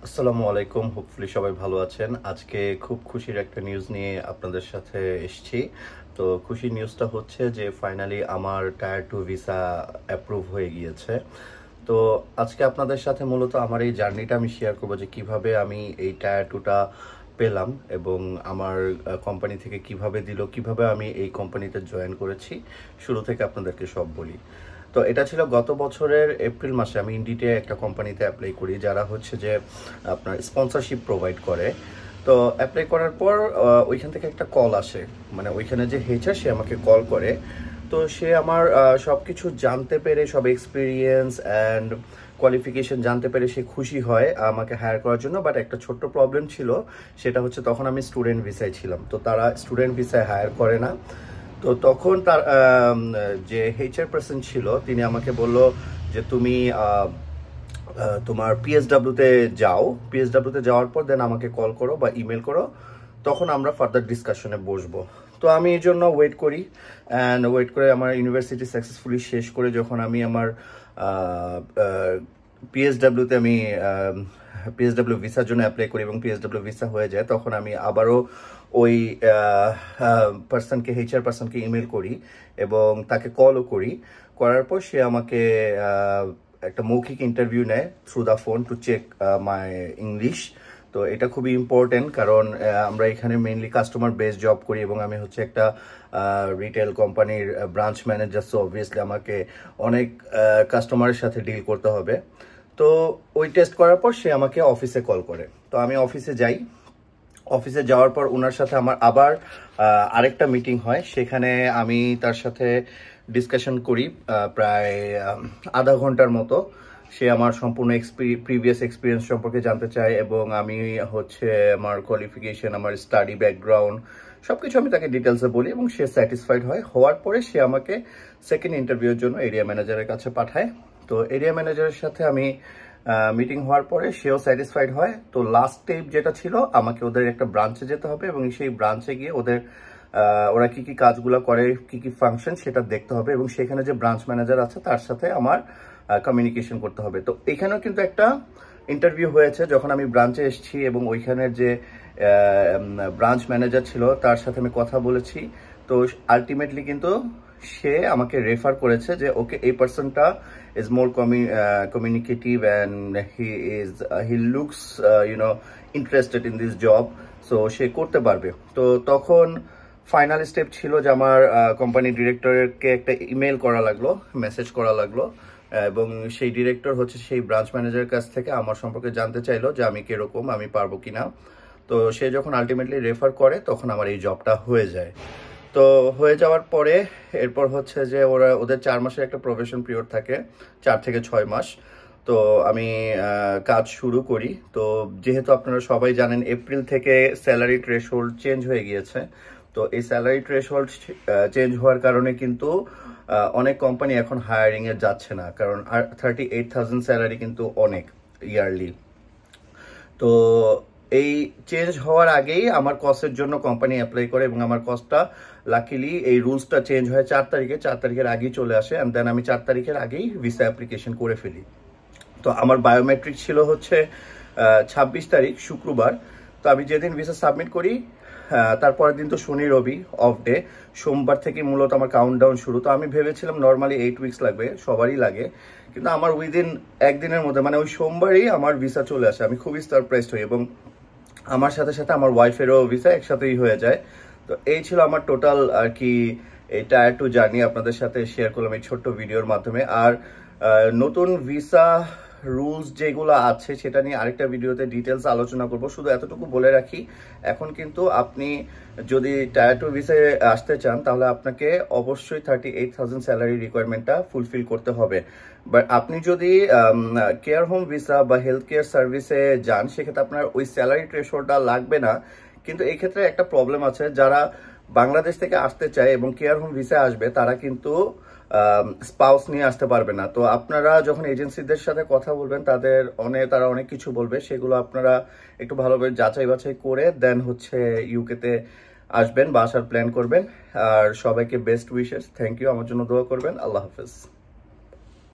আসসালামু আলাইকুম। হোপফুলি সবাই ভালো আছেন। আজকে খুব খুশির একটা নিউজ নিয়ে আপনাদের সাথে এসেছি। তো খুশির নিউজটা হচ্ছে যে ফাইনালি আমার টায়ার 2 ভিসা অ্যাপ্রুভ হয়ে গিয়েছে। তো আজকে আপনাদের সাথে মূলত আমার এই জার্নিটা আমি শেয়ার করব যে কিভাবে আমি এই টায়ার 2টা পেলাম এবং আমার কোম্পানি থেকে কিভাবে দিল, কিভাবে আমি এই কোম্পানিতে জয়েন করেছি। শুরু থেকে আপনাদেরকে সব বলি। তো এটা ছিল গত বছরের এপ্রিল মাসে আমি ইন্ডিটে একটা কোম্পানিতে অ্যাপ্লাই করি, যারা হচ্ছে যে আপনার স্পন্সরশিপ প্রোভাইড করে। তো অ্যাপ্লাই করার পর ওইখান থেকে একটা কল আসে, মানে ওইখানে যে হেচার সে আমাকে কল করে। তো সে আমার সব কিছু জানতে পেরে, সব এক্সপিরিয়েন্স অ্যান্ড কোয়ালিফিকেশন জানতে পেরে সে খুশি হয় আমাকে হায়ার করার জন্য। বাট একটা ছোট্ট প্রবলেম ছিল, সেটা হচ্ছে তখন আমি স্টুডেন্ট ভিসায় ছিলাম, তো তারা স্টুডেন্ট ভিসায় হায়ার করে না। তো তখন তার যে এইচআর পার্সন ছিল তিনি আমাকে বলল যে তুমি তোমার পিএসডাব্লিউতে যাও, পিএসডাব্লিউতে যাওয়ার পর দেন আমাকে কল করো বা ইমেল করো, তখন আমরা ফার্দার ডিসকাশনে বসবো। তো আমি এই জন্য ওয়েট করি অ্যান্ড ওয়েট করে আমার ইউনিভার্সিটি সাকসেসফুলি শেষ করে যখন আমি আমার পিএসডাব্লিউতে আমি পিএসডাব্লিউ ভিসার জন্য অ্যাপ্লাই করি এবং পিএসডাব্লিউ ভিসা হয়ে যায়, তখন আমি আবারও ওই পার্সনকে এইচআর পার্সনকে ইমেল করি এবং তাকে কলও করি। করার পর সে আমাকে একটা মৌখিক ইন্টারভিউ নেয় through the phone to check my English. তো এটা খুবই ইম্পর্টেন্ট, কারণ আমরা এখানে মেইনলি কাস্টমার বেস জব করি এবং আমি হচ্ছে একটা রিটেল কোম্পানির ব্রাঞ্চ ম্যানেজার। সো অবভিয়াসলি আমাকে অনেক কাস্টমারের সাথে ডিল করতে হবে। তো ওই টেস্ট করার পর সে আমাকে অফিসে কল করে। তো আমি অফিসে যাই। অফিসে যাওয়ার পর ওনার সাথে আমার আবার আরেকটা মিটিং হয়। সেখানে আমি তার সাথে ডিসকাশন করি প্রায় আধা ঘন্টার মতো। সে আমার সম্পূর্ণ প্রিভিয়াস এক্সপিরিয়েন্স সম্পর্কে জানতে চায় এবং আমি হচ্ছে আমার কোয়ালিফিকেশন, আমার স্টাডি ব্যাকগ্রাউন্ড সবকিছু আমি তাকে ডিটেলসে বলি এবং সে স্যাটিসফাইড হয়। হওয়ার পরে সে আমাকে সেকেন্ড ইন্টারভিউর জন্য এরিয়া ম্যানেজারের কাছে পাঠায়। তো এরিয়া ম্যানেজারের সাথে আমি মিটিং হওয়ার পরে সেও স্যাটিসফাইড হয়। তো লাস্ট স্টেপ যেটা ছিল, আমাকে ওদের একটা ব্রাঞ্চে যেতে হবে এবং সেই ব্রাঞ্চে গিয়ে ওরা কি কি কাজগুলো করে, কি কি ফাংশন, সেটা দেখতে হবে এবং সেখানে যে ব্রাঞ্চ ম্যানেজার আছে তার সাথে আমার কমিউনিকেশন করতে হবে। তো এখানেও কিন্তু একটা ইন্টারভিউ হয়েছে যখন আমি ব্রাঞ্চে এসেছি এবং ওইখানের যে ব্রাঞ্চ ম্যানেজার ছিল তার সাথে আমি কথা বলেছি। তো আলটিমেটলি কিন্তু সে আমাকে রেফার করেছে যে ওকে, এই পার্সনটা is more communicative and he looks interested in this job, so সে করতে পারবে। তো তখন ফাইনাল স্টেপ ছিল যে আমার কোম্পানি ডিরেক্টরকে একটা ইমেল করা লাগলো, মেসেজ করা লাগলো এবং সেই ডিরেক্টর হচ্ছে সেই ব্রাঞ্চ ম্যানেজারের কাছ থেকে আমার সম্পর্কে জানতে চাইলো যে আমি কিরকম, আমি পারবো কিনা। তো সে যখন আলটিমেটলি রেফার করে তখন আমার এই জবটা হয়ে যায়। তো হয়ে যাওয়ার পরে এরপর হচ্ছে যে ওদের 4 মাসের একটা প্রবেশন পিরিয়ড থাকে, 4 থেকে 6 মাস। তো আমি কাজ শুরু করি। তো যেহেতু আপনারা সবাই জানেন এপ্রিল থেকে স্যালারি থ্রেশহোল্ড চেঞ্জ হয়ে গিয়েছে। তো এই স্যালারি থ্রেশহোল্ড চেঞ্জ হওয়ার কারণে কিন্তু অনেক কোম্পানি এখন হায়ারিং এ যাচ্ছে না, কারণ 38,000 স্যালারি কিন্তু অনেক ইয়ারলি। তো এই চেঞ্জ হওয়ার আগেই আমার কস্টের জন্য কোম্পানি অ্যাপ্লাই করে এবং আমার কস্টটা লাকিলি এই রুলসটা চেঞ্জ হয় 4 তারিখে, 4 তারিখের আগেই চলে আসে অ্যান্ড দেন আমি 4 তারিখের আগেই ভিসা অ্যাপ্লিকেশন করে ফেলি। তো আমার বায়োমেট্রিক ছিল হচ্ছে 26 তারিখ শুক্রবার। তো আমি যেদিন ভিসা সাবমিট করি তারপরের দিন তো শনি রবি অফ ডে, সোমবার থেকে মূলত আমার কাউন্টডাউন শুরু। তো আমি ভেবেছিলাম নর্মালি 8 উইকস লাগবে, সবারই লাগে, কিন্তু আমার উইদিন একদিনের মধ্যে মানে ওই সোমবারই আমার ভিসা চলে আসে। আমি খুবই সারপ্রাইজড হই এবং আমার সাথে সাথে আমার ওয়াইফেরও ভিসা একসাথেই হয়ে যায়। তো এই ছিল আমার টোটাল আর কি এই টায়ার 2 জার্নি, আপনাদের সাথে শেয়ার করলাম এই ছোট্ট ভিডিওর মাধ্যমে। আর নতুন ভিসা রুলস যেগুলো আছে সেটা নিয়ে আরেকটা ভিডিওতে ডিটেলস আলোচনা করব। শুধু এতটুকু বলে রাখি, এখন কিন্তু আপনি যদি টায়ার 2 ভিসায় আসতে চান তাহলে আপনাকে অবশ্যই 38,000 স্যালারি রিকোয়ারমেন্টটা ফুলফিল করতে হবে। বাট আপনি যদি কেয়ার হোম ভিসা বা হেলথ কেয়ার সার্ভিসে যান সেক্ষেত্রে আপনার ওই স্যালারি থ্রেশহোল্ডটা লাগবে না। কিন্তু এই ক্ষেত্রে একটা প্রবলেম আছে, যারা বাংলাদেশ থেকে আসতে চায় এবং কেয়ার হোম ভিসা আসবে তারা কিন্তু স্পাউস নিয়ে আসতে পারবে না। তো আপনারা যখন এজেন্সিদের সাথে কথা বলবেন তারা অনেক কিছু বলবে, সেগুলো আপনারা একটু ভালোভাবে যাচাই বাছাই করে দেন হচ্ছে ইউকেতে আসবেন বা আসার প্ল্যান করবেন। আর সবাইকে বেস্ট উইশেস, থ্যাংক ইউ, আমার জন্য দোয়া করবেন। আল্লাহ হাফেজ।